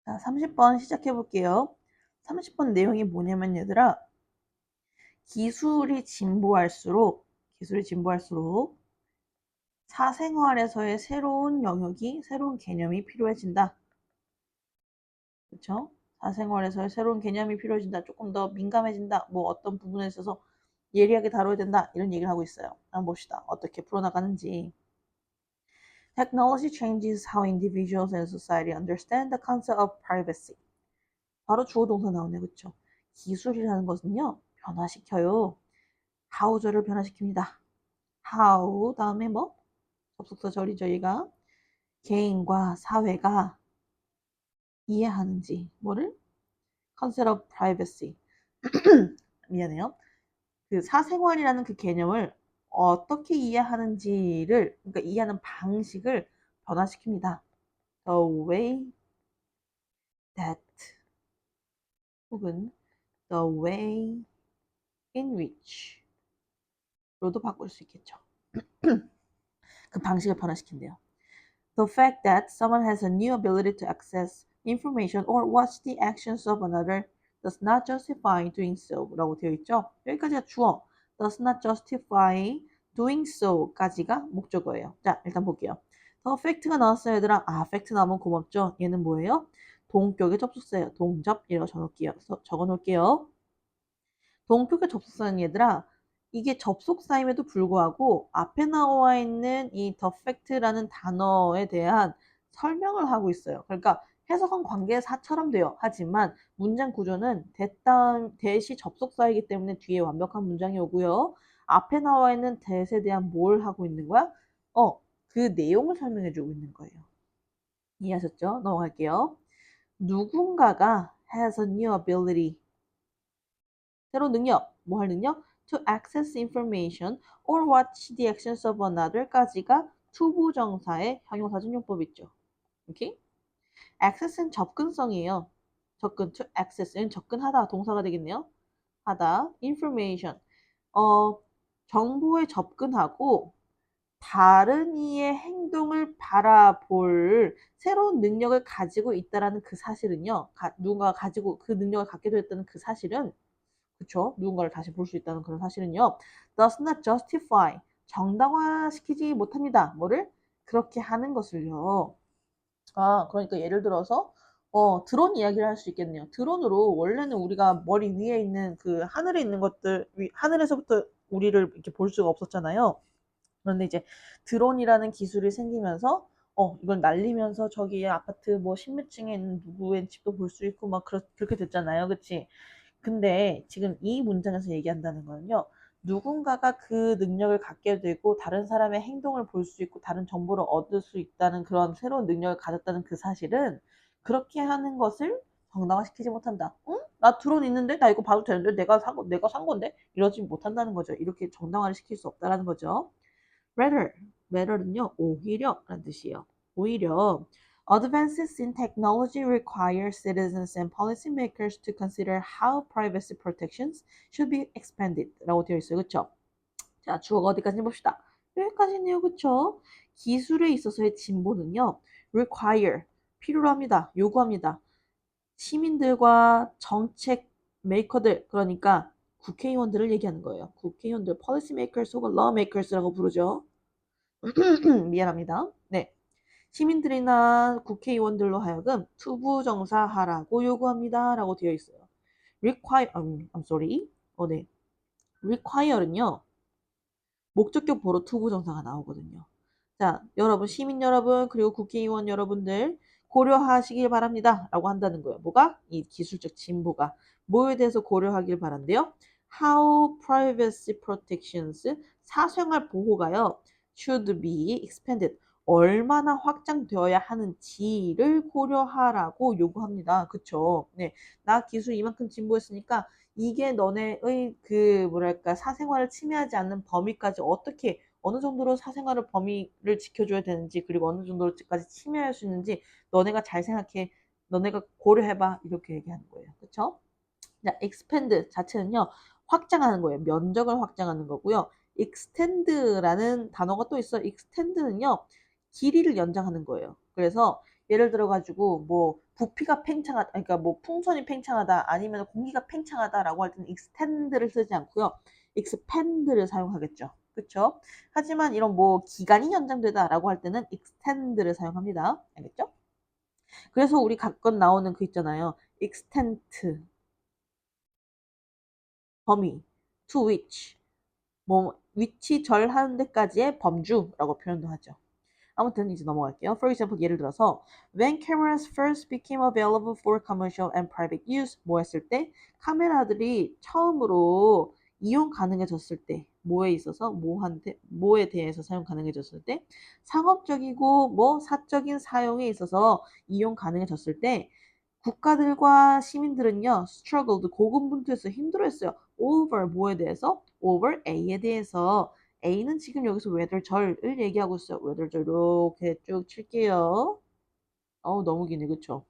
자, 30번 시작해 볼게요. 30번 내용이 뭐냐면 얘들아, 기술이 진보할수록 사생활에서의 새로운 영역이, 새로운 개념이 필요해진다. 그쵸? 사생활에서의 새로운 개념이 필요해진다. 조금 더 민감해진다. 뭐 어떤 부분에 있어서 예리하게 다뤄야 된다. 이런 얘기를 하고 있어요. 한번 봅시다. 어떻게 풀어나가는지. Technology changes how individuals and society understand the concept of privacy. 바로 주어 동사 나오네. 그쵸? 기술이라는 것은요, 변화시켜요. how절을 변화시킵니다. how 다음에 뭐? 접속사 절이죠. 얘가 개인과 사회가 이해하는지 뭐를? concept of privacy. 미안해요. 그 사생활이라는 그 개념을 어떻게 이해하는지를, 그러니까 이해하는 방식을 변화시킵니다. The way that 혹은 the way in which 로도 바꿀 수 있겠죠. 그 방식을 변화시킨대요. The fact that someone has a new ability to access information or watch the actions of another does not justify doing so 라고 되어 있죠. 여기까지가 주어. does not justify doing so 까지가 목적어예요. 자, 일단 볼게요. The fact가 나왔어요, 얘들아. 아, fact 나오면 고맙죠. 얘는 뭐예요? 동격의 접속사예요. 동접이라고 적어놓을게요. 동격의 접속사는 얘들아, 이게 접속사임에도 불구하고 앞에 나와 있는 이 the fact라는 단어에 대한 설명을 하고 있어요. 그러니까 해석은 관계사처럼 돼요. 하지만 문장 구조는 대시 접속사이기 때문에 뒤에 완벽한 문장이 오고요. 앞에 나와 있는 that에 대한 뭘 하고 있는 거야? 그 내용을 설명해 주고 있는 거예요. 이해하셨죠? 넘어갈게요. 누군가가 has a new ability. 새로운 능력, 뭐 할 능력? To access information or watch the actions of another까지가 투부정사의 형용사준용법 있죠. 오케이? access는 접근성이에요. to access는 접근하다 동사가 되겠네요. 하다, information, 정보에 접근하고 다른 이의 행동을 바라볼 새로운 능력을 가지고 있다라는 그 사실은요. 누군가가 가지고 그 능력을 갖게 되었다는 그 사실은 그쵸? 누군가를 다시 볼 수 있다는 그런 사실은요. does not justify 정당화시키지 못합니다. 뭐를? 그렇게 하는 것을요. 아, 그러니까 예를 들어서 드론 이야기를 할 수 있겠네요. 드론으로 원래는 우리가 머리 위에 있는 그 하늘에 있는 것들 하늘에서부터 우리를 이렇게 볼 수가 없었잖아요. 그런데 이제 드론이라는 기술이 생기면서 이걸 날리면서 저기 아파트 뭐 10몇 층에 있는 누구의 집도 볼 수 있고 막 그렇게 됐잖아요. 그치? 근데 지금 이 문장에서 얘기한다는 거는요. 누군가가 그 능력을 갖게 되고 다른 사람의 행동을 볼 수 있고 다른 정보를 얻을 수 있다는 그런 새로운 능력을 가졌다는 그 사실은 그렇게 하는 것을 정당화시키지 못한다. 응? 나 드론 있는데 나 이거 봐도 되는데 내가 산 건데 이러지 못한다는 거죠. 이렇게 정당화를 시킬 수 없다라는 거죠. rather는요 오히려라는 뜻이에요. 오히려 advances in technology require citizens and policymakers to consider how privacy protections should be expanded 라고 되어 있어요. 그쵸? 자, 주어가 어디까지 봅시다. 여기까지네요. 그쵸? 기술에 있어서의 진보는요 require 필요로 합니다. 요구합니다. 시민들과 정책 메이커들 그러니까 국회의원들을 얘기하는 거예요. 국회의원들 policy makers 혹은 law makers라고 부르죠. 미안합니다. 네. 시민들이나 국회의원들로 하여금 투부정사하라고 요구합니다. 라고 되어 있어요. I'm sorry. 네. require는요. 목적격 보로 투부정사가 나오거든요. 자, 여러분, 시민 여러분, 그리고 국회의원 여러분들 고려하시길 바랍니다. 라고 한다는 거예요. 뭐가? 이 기술적 진보가. 뭐에 대해서 고려하길 바란대요? How privacy protections, 사생활 보호가요. should be expanded. 얼마나 확장되어야 하는지를 고려하라고 요구합니다. 그쵸? 네. 나 기술 이만큼 진보했으니까 이게 너네의 그 뭐랄까 사생활을 침해하지 않는 범위까지 어떻게 어느 정도로 사생활을 범위를 지켜줘야 되는지 그리고 어느 정도까지 침해할 수 있는지 너네가 잘 생각해 너네가 고려해봐 이렇게 얘기하는 거예요. 그쵸? 자, expand 자체는요 확장하는 거예요. 면적을 확장하는 거고요. extend라는 단어가 또 있어요. extend는요 길이를 연장하는 거예요. 그래서 예를 들어가지고 뭐 부피가 팽창하다, 그러니까 뭐 풍선이 팽창하다 아니면 공기가 팽창하다라고 할 때는 extend를 쓰지 않고요. expand를 사용하겠죠. 그렇죠? 하지만 이런 뭐 기간이 연장되다라고 할 때는 extend를 사용합니다. 알겠죠? 그래서 우리 가끔 나오는 그 있잖아요. extent 범위 to which 뭐 위치 절하는 데까지의 범주라고 표현도 하죠. 아무튼 이제 넘어갈게요. For example, 예를 들어서 When cameras first became available for commercial and private use, 뭐 했을 때? 카메라들이 처음으로 이용 가능해졌을 때, 뭐에 있어서, 뭐에 대해서 사용 가능해졌을 때, 상업적이고 뭐 사적인 사용에 있어서 이용 가능해졌을 때, 국가들과 시민들은요, struggled, 고군분투해서 힘들어했어요. over 뭐에 대해서? over A에 대해서. A는 지금 여기서 weather절을 얘기하고 있어요. weather절 이렇게 쭉 칠게요. 어우, 너무 기네, 그쵸?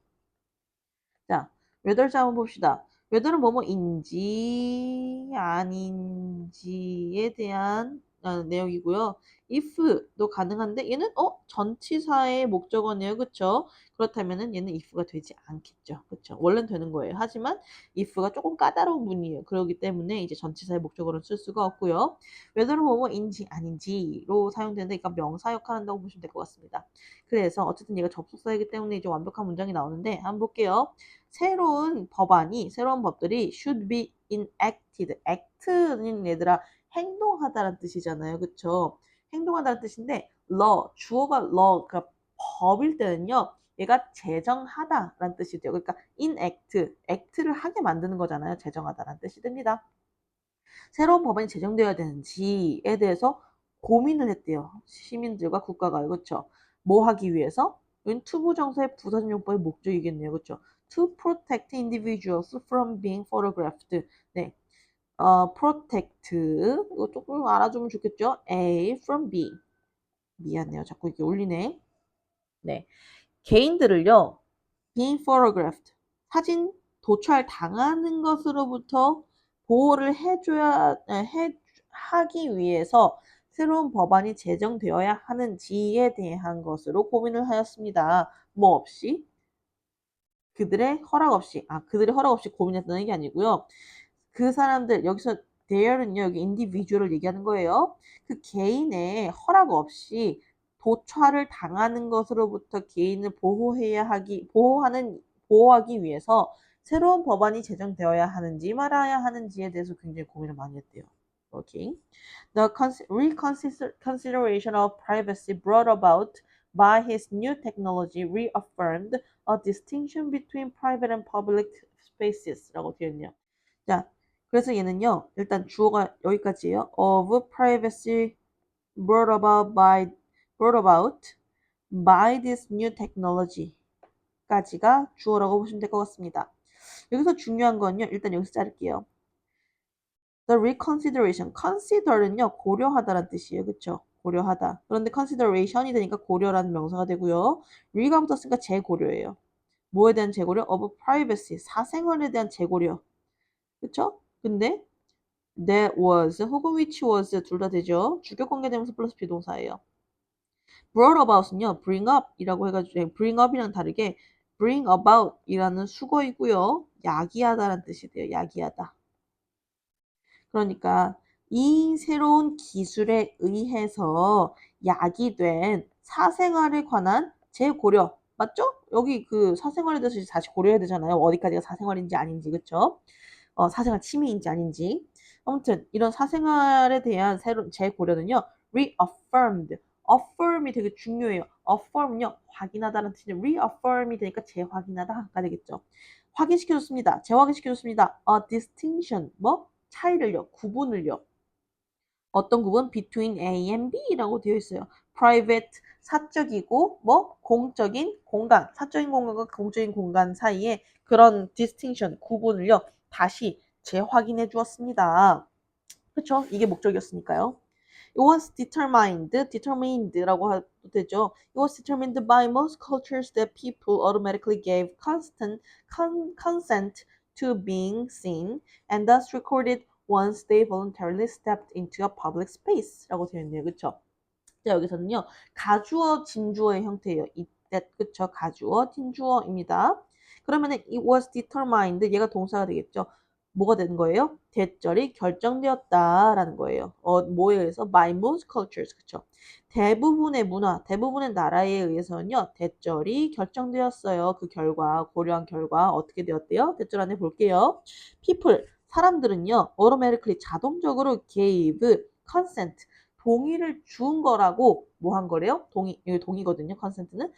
자, weather절 한번 봅시다. weather는 뭐뭐인지 아닌지에 대한 내용이고요. if도 가능한데 얘는 전치사의 목적어네요. 그쵸? 그렇다면은 얘는 if가 되지 않겠죠. 그쵸? 원래는 되는 거예요. 하지만 if가 조금 까다로운 문이에요. 그렇기 때문에 이제 전치사의 목적어로 쓸 수가 없고요. whether는 뭐뭐인지 아닌지로 사용되는데 그러니까 명사 역할을 한다고 보시면 될 것 같습니다. 그래서 어쨌든 얘가 접속사이기 때문에 이제 완벽한 문장이 나오는데 한번 볼게요. 새로운 법들이 should be enacted. act는 얘들아 행동하다라는 뜻이잖아요. 그쵸? 행동하다라는 뜻인데 law, 주어가 law, 그러니까 법일 때는요. 얘가 제정하다라는 뜻이 돼요. 그러니까 enact, act를 하게 만드는 거잖아요. 제정하다라는 뜻이 됩니다. 새로운 법안이 제정되어야 되는지에 대해서 고민을 했대요. 시민들과 국가가. 그렇죠? 뭐 하기 위해서? 이건 투부정사의 부사전용법의 목적이겠네요. 그렇죠? To protect individuals from being photographed. 네. protect. 이거 조금 알아주면 좋겠죠? A from B. 미안해요. 자꾸 이렇게 올리네. 네. 개인들을요. being photographed. 사진 도촬 당하는 것으로부터 보호를 하기 위해서 새로운 법안이 제정되어야 하는지에 대한 것으로 고민을 하였습니다. 뭐 없이? 그들의 허락 없이 고민했다는 게 아니고요. 그 사람들, 여기서 there는요, 여기 individual을 얘기하는 거예요. 그 개인의 허락 없이 도촬을 당하는 것으로부터 개인을 보호하기 위해서 새로운 법안이 제정되어야 하는지 말아야 하는지에 대해서 굉장히 고민을 많이 했대요. 오케이. The reconsideration of privacy brought about by his new technology reaffirmed a distinction between private and public spaces라고 되어 있네요. 자, 그래서 얘는요, 일단 주어가 여기까지예요. Of privacy brought about by this new technology 까지가 주어라고 보시면 될 것 같습니다. 여기서 중요한 건요, 일단 여기서 자를게요. The reconsideration, consider는요, 고려하다라는 뜻이에요. 그쵸? 고려하다. 그런데 consideration이 되니까 고려라는 명사가 되고요. re가 붙었으니까 재고려예요. 뭐에 대한 재고려? Of privacy, 사생활에 대한 재고려. 그쵸? 근데 that was 혹은 which was 둘 다 되죠. 주격 관계대명사 플러스 비동사예요. brought about은요, bring up이라고 해가지고 bring up이랑 다르게 bring about이라는 수거이고요. 야기하다라는 뜻이 돼요. 야기하다. 그러니까 이 새로운 기술에 의해서 야기된 사생활에 관한 재고려. 맞죠? 여기 그 사생활에 대해서 다시 고려해야 되잖아요. 어디까지가 사생활인지 아닌지, 그쵸? 사생활 침해인지 아닌지. 아무튼 이런 사생활에 대한 새로운 재고려는요. reaffirmed. affirm이 되게 중요해요. affirm은요. 확인하다는 뜻이죠. reaffirm이 되니까 재확인하다가 되겠죠. 확인시켜줬습니다. 재확인시켜줬습니다. a distinction. 뭐? 차이를요. 구분을요. 어떤 구분? between A and B라고 되어 있어요. private, 사적이고 뭐 공적인 공간, 사적인 공간과 공적인 공간 사이에 그런 distinction, 구분을요. 다시 재확인해 주었습니다. 그렇죠? 이게 목적이었으니까요. It was determined라고 해도 되죠. It was determined by most cultures that people automatically gave consent to being seen and thus recorded once they voluntarily stepped into a public space라고 되어 있네요. 그렇죠? 자, 여기서는요. 가주어, 진주어의 형태예요. that 그쵸 가주어 진주어입니다. 그러면은 it was determined 얘가 동사가 되겠죠. 뭐가 되는 거예요? 대절이 결정되었다라는 거예요. 뭐에 의해서? By most cultures 그쵸. 대부분의 문화, 대부분의 나라에 의해서는요. 대절이 결정되었어요. 그 결과, 고려한 결과 어떻게 되었대요? 대절 안에 볼게요. People, 사람들은요. automatically 자동적으로 gave consent, 동의를 준 거라고 뭐 한 거래요? 동의, 여기 동의거든요. consent는.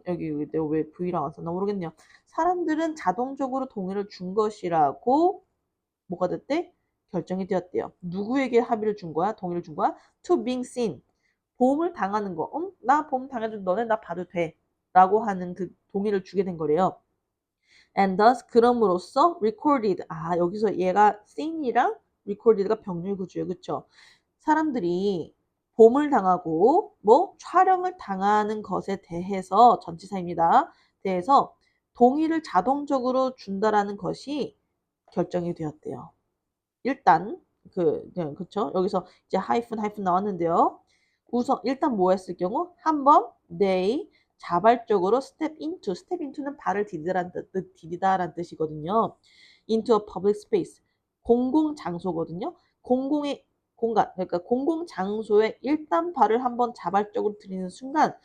여기 내가 왜 V랑 안 썼나 모르겠네요. 사람들은 자동적으로 동의를 준 것이라고 뭐가 됐대? 결정이 되었대요. 누구에게 합의를 준 거야? 동의를 준 거야? To being seen. 보험을 당하는 거. 나 보험 당해도 너네 나 봐도 돼. 라고 하는 그 동의를 주게 된 거래요. And thus 그럼으로써 recorded. 여기서 얘가 seen이랑 recorded가 병렬 구조예요. 그쵸? 사람들이 봄을 당하고 뭐 촬영을 당하는 것에 대해서 전치사입니다. 대해서 동의를 자동적으로 준다라는 것이 결정이 되었대요. 일단 그쵸? 여기서 이제 하이픈 나왔는데요. 우선 일단 뭐 했을 경우 한번 they 자발적으로 step into는 발을 디디다라는 뜻이거든요. into a public space 공공 장소거든요. 공공의 공간 그러니까 공공 장소에 일단 발을 한번 자발적으로 들이는 순간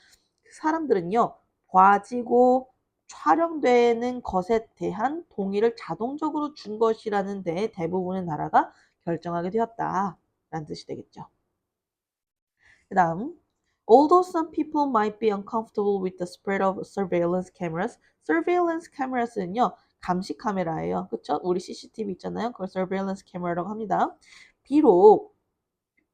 그 사람들은요 봐지고 촬영되는 것에 대한 동의를 자동적으로 준 것이라는 데 대부분의 나라가 결정하게 되었다라는 뜻이 되겠죠. 그 다음 Although some people might be uncomfortable with the spread of surveillance cameras, surveillance cameras는요 감시 카메라예요. 그쵸? 우리 CCTV 있잖아요. 그걸 surveillance camera라고 합니다. 비록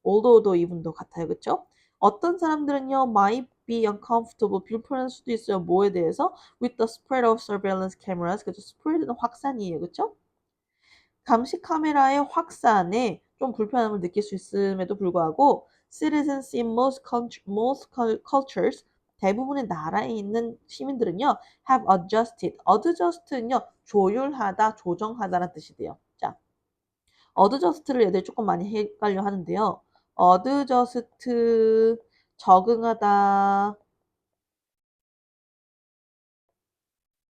although도 even도 같아요. 그쵸? 어떤 사람들은요 might be uncomfortable 불편할 수도 있어요. 뭐에 대해서? with the spread of surveillance cameras. 그쵸? spread는 확산이에요. 그쵸? 감시 카메라의 확산에 좀 불편함을 느낄 수 있음에도 불구하고 citizens in most cultures 대부분의 나라에 있는 시민들은요 have adjusted는요 조율하다, 조정하다라는 뜻이 돼요. 자, adjust를 애들 조금 많이 헷갈려 하는데요. adjust 적응하다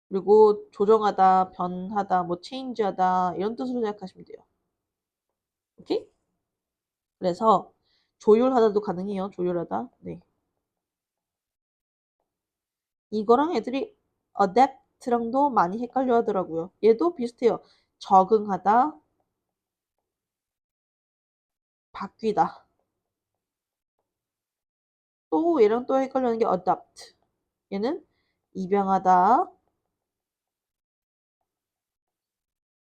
그리고 조정하다, 변하다, 뭐 change하다 이런 뜻으로 생각하시면 돼요. 오케이? 그래서 조율하다도 가능해요. 조율하다. 네. 이거랑 애들이 adapt랑도 많이 헷갈려 하더라고요. 얘도 비슷해요. 적응하다, 바뀌다. 또 얘랑 또 헷갈리는 게 adapt. 얘는 입양하다,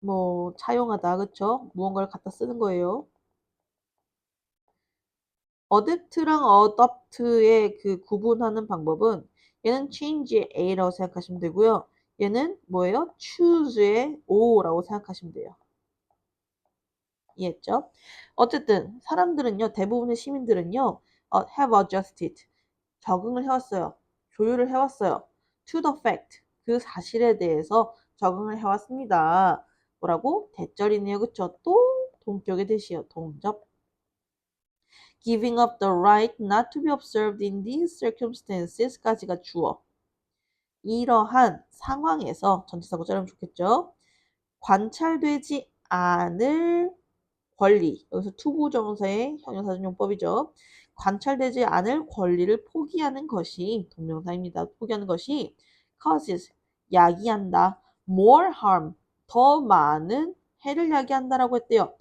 뭐 차용하다, 그쵸? 무언가를 갖다 쓰는 거예요. adapt랑 adopt의 그 구분하는 방법은 얘는 change의 A라고 생각하시면 되고요. 얘는 뭐예요? choose의 O라고 생각하시면 돼요. 이해했죠? 어쨌든 사람들은요, 대부분의 시민들은요, have adjusted, 적응을 해왔어요. 조율을 해왔어요. to the fact, 그 사실에 대해서 적응을 해왔습니다. 뭐라고? 대절이네요. 그쵸? 또 동격의 대시요. 동접. Giving up the right not to be observed in these circumstances까지가 주어. 이러한 상황에서 전치사고 자르면 좋겠죠? 관찰되지 않을 권리. 여기서 투부정사의 형용사준용법이죠. 관찰되지 않을 권리를 포기하는 것이 동명사입니다. 포기하는 것이 causes 야기한다. more harm 더 많은 해를 야기한다라고 했대요.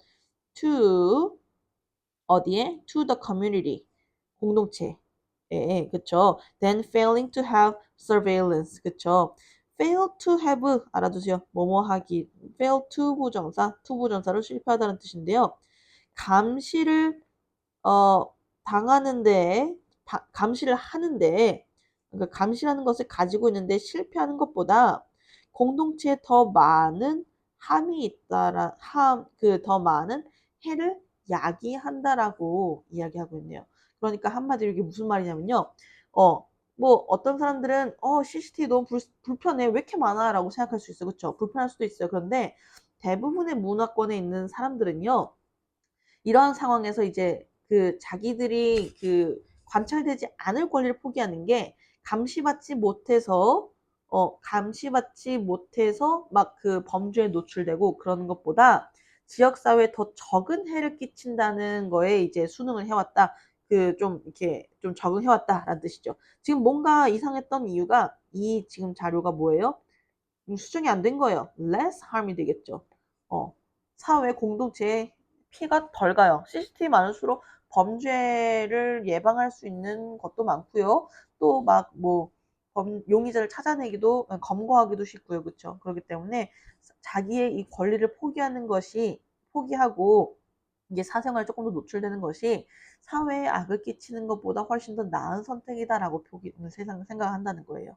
to 어디에? to the community 공동체. 예, 그쵸. Then failing to have surveillance. 그쵸. fail to have 알아두세요. 뭐뭐 하기. fail to 부정사, to 부정사로 실패하다는 뜻인데요. 감시를 당하는데 감시를 하는데 그러니까 감시라는 것을 가지고 있는데 실패하는 것보다 공동체에 더 많은 함이 있다라 더 많은 해를 야기한다라고 이야기하고 있네요. 그러니까 한마디로 이게 무슨 말이냐면요. 뭐 어떤 사람들은 CCTV 너무 불편해 왜 이렇게 많아라고 생각할 수 있어요. 그렇죠? 불편할 수도 있어요. 그런데 대부분의 문화권에 있는 사람들은요. 이러한 상황에서 이제 그 자기들이 그 관찰되지 않을 권리를 포기하는 게 감시받지 못해서 감시받지 못해서 막 그 범죄에 노출되고 그러는 것보다 지역사회에 더 적은 해를 끼친다는 거에 이제 수능을 해왔다. 그 좀 이렇게 좀 적응해왔다라는 뜻이죠. 지금 뭔가 이상했던 이유가 이 지금 자료가 뭐예요? 수정이 안 된 거예요. less harm이 되겠죠. 사회 공동체에 피해가 덜 가요. CCTV 많을수록 범죄를 예방할 수 있는 것도 많고요. 또 막 뭐 용의자를 찾아내기도 검거하기도 쉽고요. 그렇죠? 그렇기 때문에 자기의 이 권리를 포기하고 이게 사생활에 조금 더 노출되는 것이 사회에 악을 끼치는 것보다 훨씬 더 나은 선택이다라고 생각한다는 거예요.